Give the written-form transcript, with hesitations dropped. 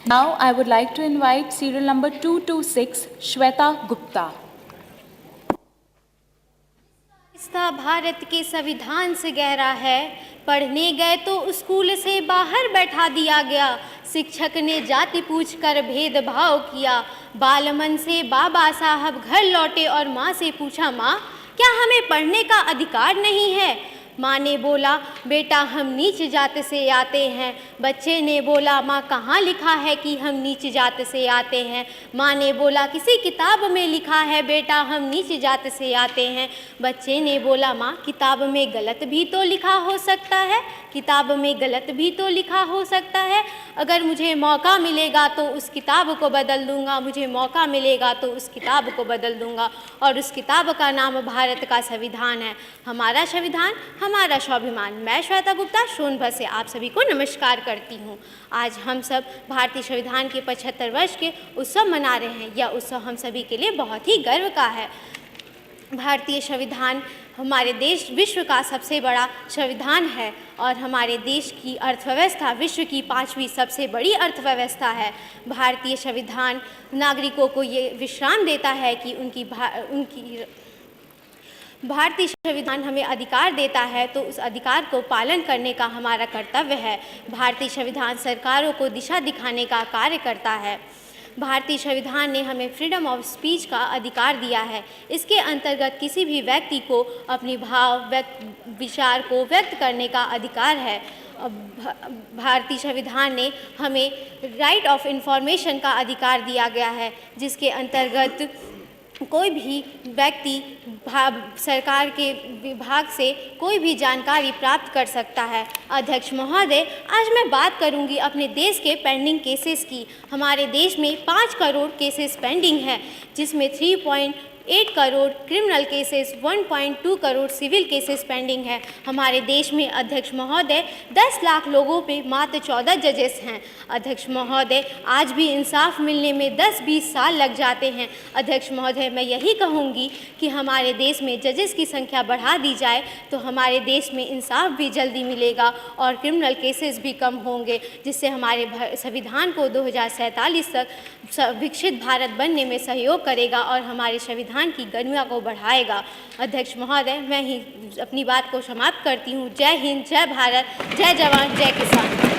Now I would like to invite serial number 226, Shweta Gupta. Bharat के संविधान से गहरा है, पढ़ने गए तो स्कूल से बाहर बैठा दिया गया, शिक्षक ने जाति पूछकर भेदभाव किया, बालमन से बाबा साहब घर लौटे और माँ से पूछा, माँ क्या हमें पढ़ने का अधिकार नहीं है? माँ ने बोला, बेटा हम नीच जात से आते हैं। बच्चे ने बोला, माँ कहाँ लिखा है कि हम नीच जात से आते हैं? माँ ने बोला, किसी किताब में लिखा है बेटा हम नीच जात से आते हैं। बच्चे ने बोला, माँ किताब में गलत भी तो लिखा हो सकता है, किताब में गलत भी तो लिखा हो सकता है। अगर मुझे मौका मिलेगा तो उस किताब को बदल दूंगा, मुझे मौका मिलेगा तो उस किताब को बदल दूंगा। और उस किताब का नाम भारत का संविधान है। हमारा संविधान हमारा स्वाभिमान। मैं श्वेता गुप्ता सोनभद्र से आप सभी को नमस्कार करती हूँ। आज हम सब भारतीय संविधान के 75 वर्ष के उत्सव मना रहे हैं। यह उत्सव हम सभी के लिए बहुत ही गर्व का है। भारतीय संविधान हमारे देश विश्व का सबसे बड़ा संविधान है और हमारे देश की अर्थव्यवस्था विश्व की 5वीं सबसे बड़ी अर्थव्यवस्था है। भारतीय संविधान नागरिकों को ये विश्राम देता है कि भारतीय संविधान हमें अधिकार देता है तो उस अधिकार को पालन करने का हमारा कर्तव्य है। भारतीय संविधान सरकारों को दिशा दिखाने का कार्य करता है। भारतीय संविधान ने हमें फ्रीडम ऑफ स्पीच का अधिकार दिया है। इसके अंतर्गत किसी भी व्यक्ति को अपनी विचार को व्यक्त करने का अधिकार है। भारतीय संविधान ने हमें राइट ऑफ इंफॉर्मेशन का अधिकार दिया गया है, जिसके अंतर्गत कोई भी व्यक्ति सरकार के विभाग से कोई भी जानकारी प्राप्त कर सकता है। अध्यक्ष महोदय, आज मैं बात करूंगी अपने देश के पेंडिंग केसेस की। हमारे देश में 5 करोड़ केसेस पेंडिंग है, जिसमें 3.8 crore criminal cases, 1.2 crore civil cases pending है। हमारे देश में अध्यक्ष महोदय 10 लाख लोगों पे मात्र 14 जजेस हैं। अध्यक्ष महोदय, आज भी इंसाफ मिलने में 10-20 साल लग जाते हैं। अध्यक्ष महोदय, मैं यही कहूँगी कि हमारे देश में जजेस की संख्या बढ़ा दी जाए तो हमारे देश में इंसाफ भी जल्दी मिलेगा और क्रिमिनल केसेस भी कम होंगे, जिससे हमारे संविधान को 2047 तक विकसित भारत बनने में सहयोग करेगा और हमारे संविधान की गरिमा को बढ़ाएगा। अध्यक्ष महोदय, मैं ही अपनी बात को समाप्त करती हूँ। जय हिंद, जय भारत, जय जवान, जय किसान।